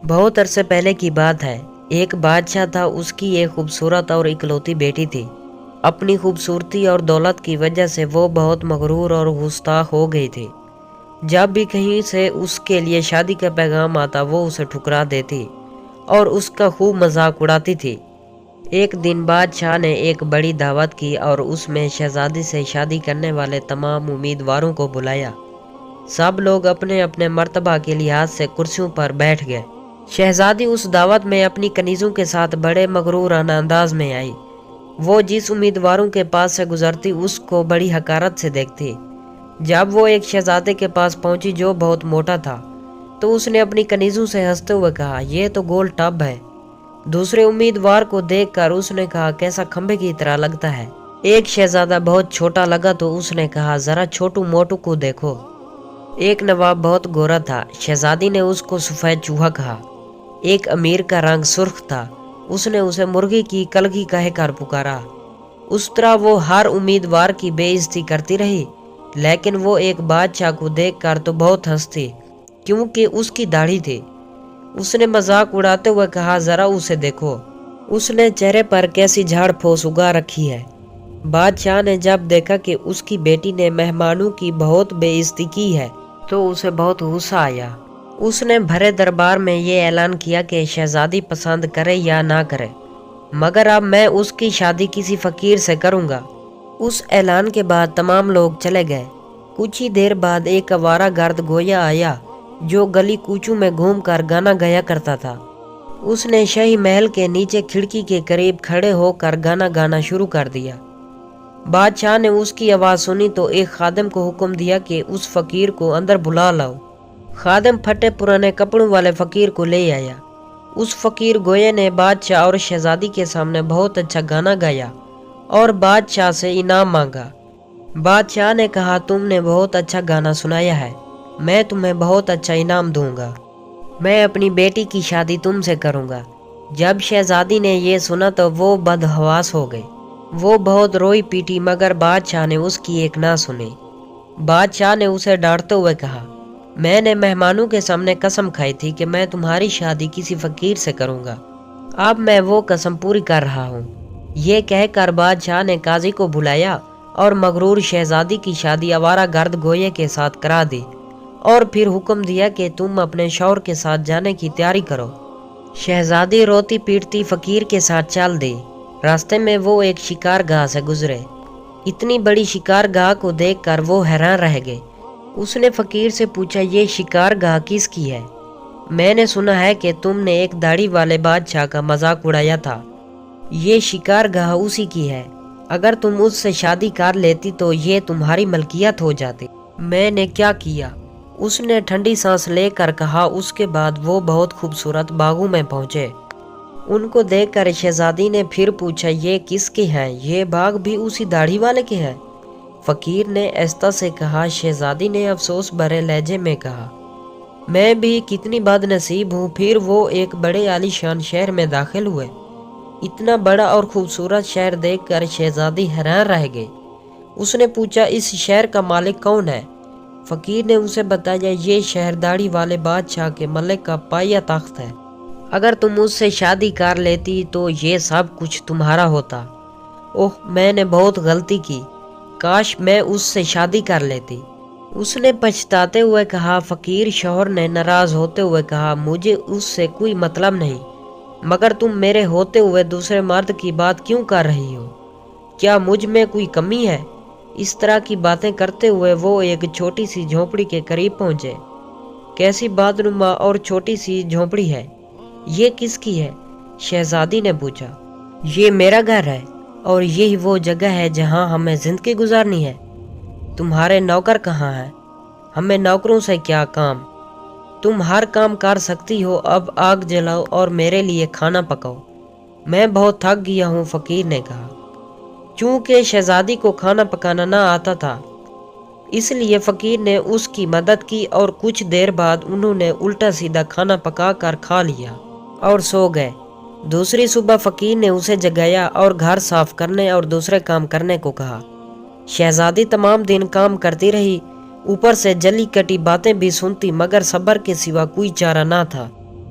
بہت عرصے پہلے کی بات ہے۔ ایک بادشاہ تھا، اس کی ایک خوبصورت اور اکلوتی بیٹی تھی۔ اپنی خوبصورتی اور دولت کی وجہ سے وہ بہت مغرور اور گستاخ ہو گئی تھی۔ جب بھی کہیں سے اس کے لیے شادی کا پیغام آتا وہ اسے ٹھکرا دیتی اور اس کا خوب مذاق اڑاتی تھی۔ ایک دن بادشاہ نے ایک بڑی دعوت کی اور اس میں شہزادی سے شادی کرنے والے تمام امیدواروں کو بلایا۔ سب لوگ اپنے اپنے مرتبہ کے لحاظ سے کرسیوں پر بیٹھ گئے۔ شہزادی اس دعوت میں اپنی کنیزوں کے ساتھ بڑے مغرورانہ انداز میں آئی۔ وہ جس امیدواروں کے پاس سے گزرتی اس کو بڑی حقارت سے دیکھتی۔ جب وہ ایک شہزادے کے پاس پہنچی جو بہت موٹا تھا تو اس نے اپنی کنیزوں سے ہنستے ہوئے کہا، یہ تو گول ٹب ہے۔ دوسرے امیدوار کو دیکھ کر اس نے کہا، کیسا کھمبے کی طرح لگتا ہے۔ ایک شہزادہ بہت چھوٹا لگا تو اس نے کہا، ذرا چھوٹو موٹو کو دیکھو۔ ایک نواب بہت گورا تھا، شہزادی نے اس کو سفید چوہا کہا۔ ایک امیر کا رنگ سرخ تھا، اس نے اسے مرغی کی کلگی کہہ کر پکارا۔ اس طرح وہ ہر امیدوار کی بے عزتی کرتی رہی، لیکن وہ ایک بادشاہ کو دیکھ کر تو بہت ہنستی کیونکہ اس کی داڑھی تھی۔ اس نے مذاق اڑاتے ہوئے کہا، ذرا اسے دیکھو، اس نے چہرے پر کیسی جھاڑ پھوس اگا رکھی ہے۔ بادشاہ نے جب دیکھا کہ اس کی بیٹی نے مہمانوں کی بہت بے عزتی کی ہے تو اسے بہت غصہ آیا۔ اس نے بھرے دربار میں یہ اعلان کیا کہ شہزادی پسند کرے یا نہ کرے، مگر اب میں اس کی شادی کسی فقیر سے کروں گا۔ اس اعلان کے بعد تمام لوگ چلے گئے۔ کچھ ہی دیر بعد ایک آوارہ گرد گویا آیا جو گلی کوچوں میں گھوم کر گانا گایا کرتا تھا۔ اس نے شاہی محل کے نیچے کھڑکی کے قریب کھڑے ہو کر گانا گانا شروع کر دیا۔ بادشاہ نے اس کی آواز سنی تو ایک خادم کو حکم دیا کہ اس فقیر کو اندر بلا لاؤ۔ خادم پھٹے پرانے کپڑوں والے فقیر کو لے آیا۔ اس فقیر گویا نے بادشاہ اور شہزادی کے سامنے بہت اچھا گانا گایا اور بادشاہ سے انعام مانگا۔ بادشاہ نے کہا، تم نے بہت اچھا گانا سنایا ہے، میں تمہیں بہت اچھا انعام دوں گا۔ میں اپنی بیٹی کی شادی تم سے کروں گا۔ جب شہزادی نے یہ سنا تو وہ بدحواس ہو گئی۔ وہ بہت روئی پیٹی مگر بادشاہ نے اس کی ایک نہ سنی۔ بادشاہ نے اسے ڈانٹتے ہوئے کہا، میں نے مہمانوں کے سامنے قسم کھائی تھی کہ میں تمہاری شادی کسی فقیر سے کروں گا، اب میں وہ قسم پوری کر رہا ہوں۔ یہ کہہ کر بادشاہ نے قاضی کو بلایا اور مغرور شہزادی کی شادی آوارہ گرد گوئے کے ساتھ کرا دی اور پھر حکم دیا کہ تم اپنے شوہر کے ساتھ جانے کی تیاری کرو۔ شہزادی روتی پیٹتی فقیر کے ساتھ چل دی۔ راستے میں وہ ایک شکار گاہ سے گزرے۔ اتنی بڑی شکار گاہ کو دیکھ کر وہ حیران رہ گئے۔ اس نے فقیر سے پوچھا، یہ شکار گاہ کس کی ہے؟ میں نے سنا ہے کہ تم نے ایک داڑھی والے بادشاہ کا مذاق اڑایا تھا۔ یہ شکار گاہ اسی کی ہے، اگر تم اس سے شادی کر لیتی تو یہ تمہاری ملکیت ہو جاتی۔ میں نے کیا کیا؟ اس نے ٹھنڈی سانس لے کر کہا۔ اس کے بعد وہ بہت خوبصورت باغوں میں پہنچے۔ ان کو دیکھ کر شہزادی نے پھر پوچھا، یہ کس کے ہیں؟ یہ باغ بھی اسی داڑھی والے کے ہیں؟ فقیر نے آہستہ سے کہا۔ شہزادی نے افسوس بھرے لہجے میں کہا، میں بھی کتنی بد نصیب ہوں۔ پھر وہ ایک بڑے عالی شان شہر میں داخل ہوئے۔ اتنا بڑا اور خوبصورت شہر دیکھ کر شہزادی حیران رہ گئی۔ اس نے پوچھا، اس شہر کا مالک کون ہے؟ فقیر نے اسے بتایا، یہ شہر داڑھی والے بادشاہ کے ملک کا پایا تخت ہے، اگر تم اس سے شادی کر لیتی تو یہ سب کچھ تمہارا ہوتا۔ اوہ، میں نے بہت غلطی کی، کاش میں اس سے شادی کر لیتی۔ اس نے پچھتاتے ہوئے کہا۔ فقیر شوہر نے ناراض ہوتے ہوئے کہا، مجھے اس سے کوئی مطلب نہیں، مگر تم میرے ہوتے ہوئے دوسرے مرد کی بات کیوں کر رہی ہو؟ کیا مجھ میں کوئی کمی ہے؟ اس طرح کی باتیں کرتے ہوئے وہ ایک چھوٹی سی جھونپڑی کے قریب پہنچے۔ کیسی بدنما اور چھوٹی سی جھونپڑی ہے، یہ کس کی ہے؟ شہزادی نے پوچھا۔ یہ میرا گھر ہے اور یہی وہ جگہ ہے جہاں ہمیں زندگی گزارنی ہے۔ تمہارے نوکر کہاں ہیں؟ ہمیں نوکروں سے کیا کام؟ تم ہر کام کر سکتی ہو، اب آگ جلاؤ اور میرے لیے کھانا پکاؤ، میں بہت تھک گیا ہوں، فقیر نے کہا۔ چونکہ شہزادی کو کھانا پکانا نہ آتا تھا اس لیے فقیر نے اس کی مدد کی اور کچھ دیر بعد انہوں نے الٹا سیدھا کھانا پکا کر کھا لیا اور سو گئے۔ دوسری صبح فقیر نے اسے جگایا اور گھر صاف کرنے اور دوسرے کام کرنے کو کہا۔ شہزادی تمام دن کام کرتی رہی، اوپر سے جلی کٹی باتیں بھی سنتی، مگر صبر کے سوا کوئی چارہ نہ تھا۔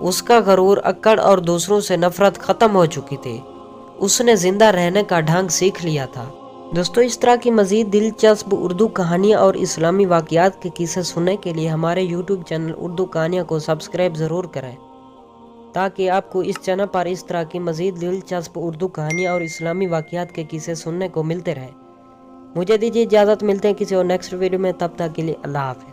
اس کا غرور، اکڑ اور دوسروں سے نفرت ختم ہو چکی تھی۔ اس نے زندہ رہنے کا ڈھنگ سیکھ لیا تھا۔ دوستو، اس طرح کی مزید دلچسپ اردو کہانیاں اور اسلامی واقعات کے قصے سننے کے لیے ہمارے یوٹیوب چینل اردو کہانیاں کو سبسکرائب ضرور کریں، تاکہ آپ کو اس چینل پر اس طرح کی مزید دلچسپ اردو کہانیاں اور اسلامی واقعات کے قصے سننے کو ملتے رہیں۔ مجھے دیجیے اجازت، ملتے ہیں کسی اور نیکسٹ ویڈیو میں، تب تک کے لیے اللہ حافظ۔